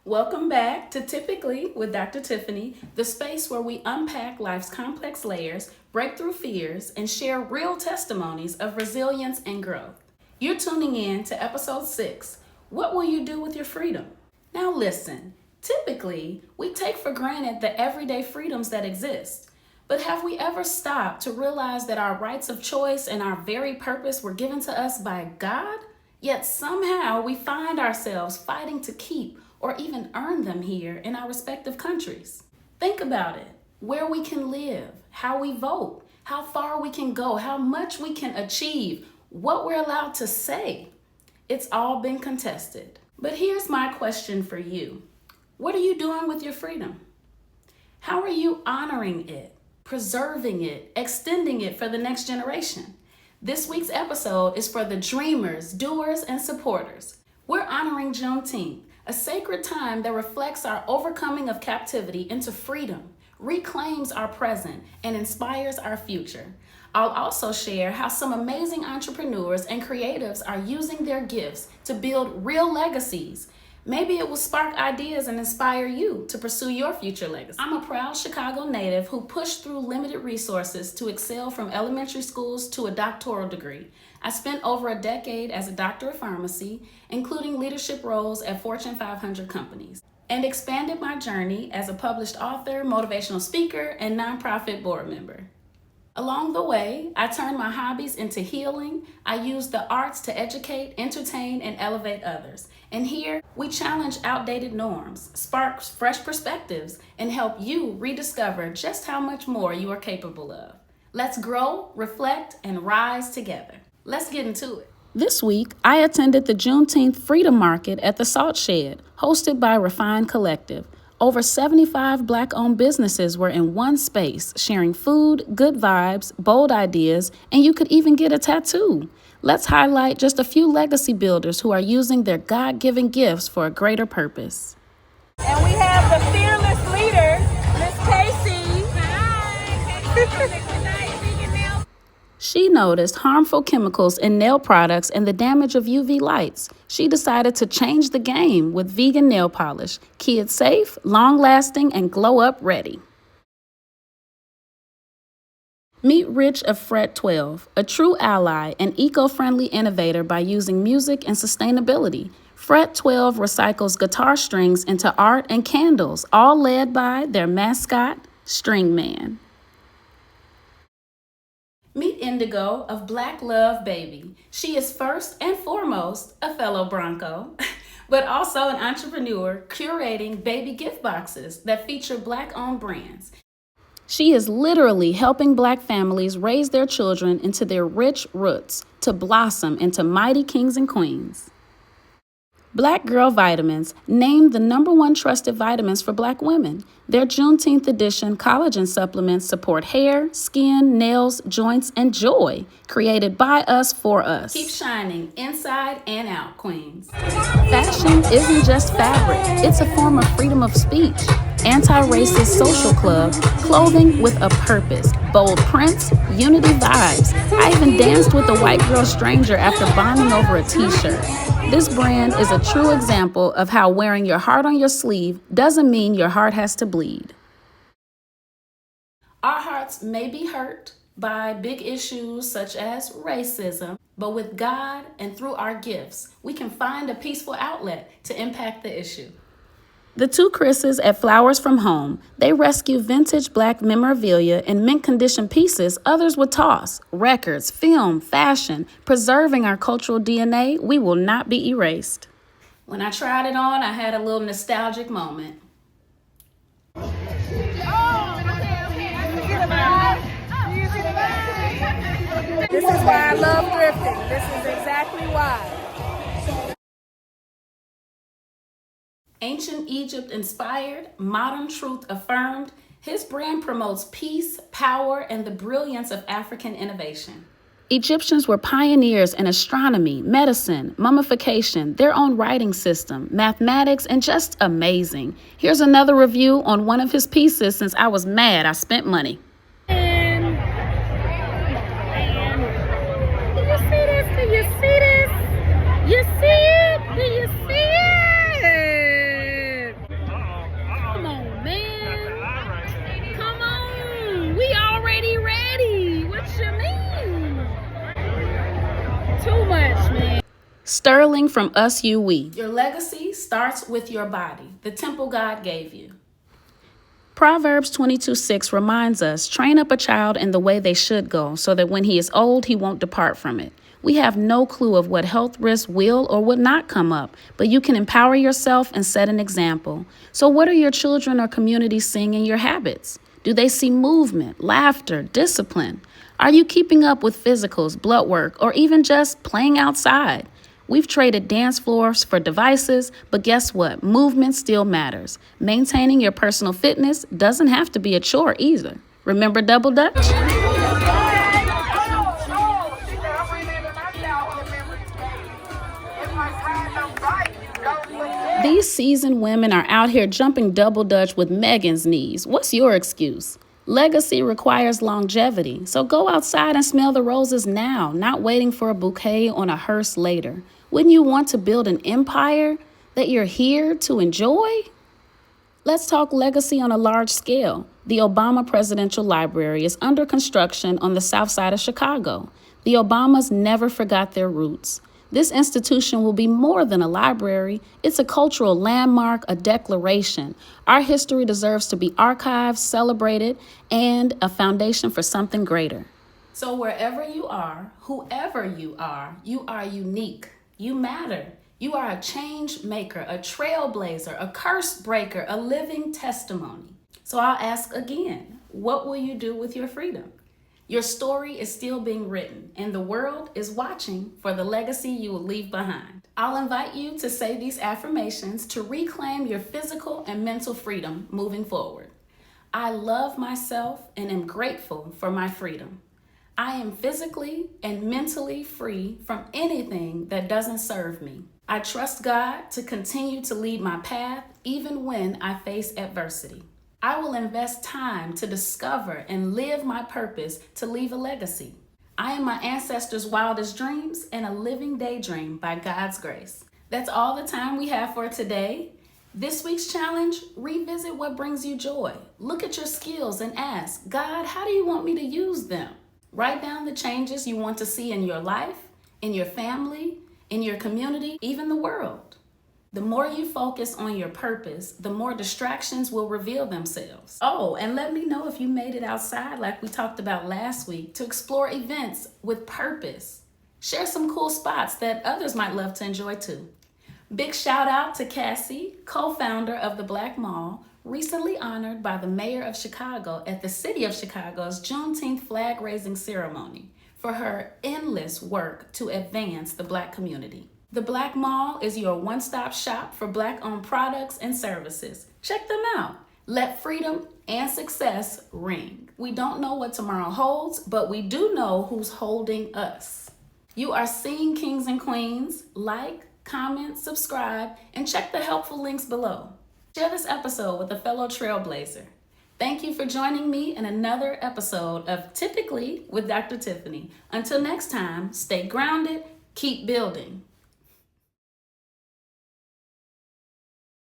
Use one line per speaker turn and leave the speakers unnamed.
Welcome back to Typically with Dr. Tiffany, the space where we unpack life's complex layers, break through fears, and share real testimonies of resilience and growth. You're tuning in to episode 6, What Will You Do with Your Freedom? Now listen, typically, we take for granted the everyday freedoms that exist. But have we ever stopped to realize that our rights of choice and our very purpose were given to us by God? Yet somehow we find ourselves fighting to keep or even earn them here in our respective countries. Think about it, where we can live, how we vote, how far we can go, how much we can achieve, what we're allowed to say. It's all been contested. But here's my question for you. What are you doing with your freedom? How are you honoring it, preserving it, extending it for the next generation? This week's episode is for the dreamers, doers, and supporters. We're honoring Juneteenth, a sacred time that reflects our overcoming of captivity into freedom, reclaims our present, and inspires our future. I'll also share how some amazing entrepreneurs and creatives are using their gifts to build real legacies. Maybe it will spark ideas and inspire you to pursue your future legacy. I'm a proud Chicago native who pushed through limited resources to excel from elementary schools to a doctoral degree. I spent over a decade as a doctor of pharmacy, including leadership roles at Fortune 500 companies, and expanded my journey as a published author, motivational speaker, and nonprofit board member. Along the way, I turned my hobbies into healing. I used the arts to educate, entertain, and elevate others. And here, we challenge outdated norms, spark fresh perspectives, and help you rediscover just how much more you are capable of. Let's grow, reflect, and rise together. Let's get into it. This week, I attended the Juneteenth Freedom Market at the Salt Shed, hosted by Refined Collective. Over 75 Black-owned businesses were in one space, sharing food, good vibes, bold ideas, and you could even get a tattoo. Let's highlight just a few legacy builders who are using their God-given gifts for a greater purpose.
And we have the fearless leader, Miss Casey. Hi.
She noticed harmful chemicals in nail products and the damage of UV lights. She decided to change the game with vegan nail polish. Kid safe, long-lasting, and glow-up ready. Meet Rich of Fret 12, a true ally and eco-friendly innovator by using music and sustainability. Fret 12 recycles guitar strings into art and candles, all led by their mascot, String Man. Meet Indigo of Black Love Baby. She is first and foremost a fellow Bronco, but also an entrepreneur curating baby gift boxes that feature Black-owned brands. She is literally helping Black families raise their children into their rich roots to blossom into mighty kings and queens. Black Girl Vitamins, named the #1 trusted vitamins for Black women. Their Juneteenth edition collagen supplements support hair, skin, nails, joints, and joy. Created by us for us. Keep shining inside and out, queens. Fashion isn't just fabric. It's a form of freedom of speech. Anti-racist social club, clothing with a purpose. Bold prints, unity vibes. I even danced with a white girl stranger after bonding over a t-shirt. This brand is a true example of how wearing your heart on your sleeve doesn't mean your heart has to bleed. Our hearts may be hurt by big issues such as racism, but with God and through our gifts, we can find a peaceful outlet to impact the issue. The two Chris's at Flowers from Home, they rescue vintage Black memorabilia and mint condition pieces others would toss, records, film, fashion, preserving our cultural DNA. We will not be erased. When I tried it on, I had a little nostalgic moment.
This is why I love thrifting. This is exactly why.
Ancient Egypt inspired, modern truth affirmed, his brand promotes peace, power, and the brilliance of African innovation. Egyptians were pioneers in astronomy, medicine, mummification, their own writing system, mathematics, and just amazing. Here's another review on one of his pieces since I was mad I spent money. Sterling from Us You We. Your legacy starts with your body, the temple God gave you. Proverbs 22:6 reminds us, train up a child in the way they should go, so that when he is old, he won't depart from it. We have no clue of what health risks will or will not come up, but you can empower yourself and set an example. So what are your children or community seeing in your habits? Do they see movement, laughter, discipline? Are you keeping up with physicals, blood work, or even just playing outside? We've traded dance floors for devices, but guess what? Movement still matters. Maintaining your personal fitness doesn't have to be a chore either. Remember Double Dutch? These seasoned women are out here jumping double dutch with Megan's knees. What's your excuse? Legacy requires longevity, so go outside and smell the roses now, not waiting for a bouquet on a hearse later. Wouldn't you want to build an empire that you're here to enjoy? Let's talk legacy on a large scale. The Obama Presidential Library is under construction on the south side of Chicago. The Obamas never forgot their roots. This institution will be more than a library. It's a cultural landmark, a declaration. Our history deserves to be archived, celebrated, and a foundation for something greater. So wherever you are, whoever you are unique. You matter. You are a change maker, a trailblazer, a curse breaker, a living testimony. So I'll ask again, what will you do with your freedom? Your story is still being written, and the world is watching for the legacy you will leave behind. I'll invite you to say these affirmations to reclaim your physical and mental freedom moving forward. I love myself and am grateful for my freedom. I am physically and mentally free from anything that doesn't serve me. I trust God to continue to lead my path even when I face adversity. I will invest time to discover and live my purpose to leave a legacy. I am my ancestors' wildest dreams and a living daydream by God's grace. That's all the time we have for today. This week's challenge, revisit what brings you joy. Look at your skills and ask, God, how do you want me to use them? Write down the changes you want to see in your life, in your family, in your community, even the world. The more you focus on your purpose, the more distractions will reveal themselves. Oh, and let me know if you made it outside like we talked about last week to explore events with purpose. Share some cool spots that others might love to enjoy too. Big shout out to Cassie, co-founder of the Black Mall, recently honored by the mayor of Chicago at the City of Chicago's Juneteenth flag-raising ceremony for her endless work to advance the Black community. The Black Mall is your one-stop shop for Black-owned products and services. Check them out. Let freedom and success ring. We don't know what tomorrow holds, but we do know who's holding us. You are seeing Kings and Queens. Like, comment, subscribe, and check the helpful links below. Share this episode with a fellow trailblazer. Thank you for joining me in another episode of Typically with Dr. Tiffany. Until next time, stay grounded, keep building.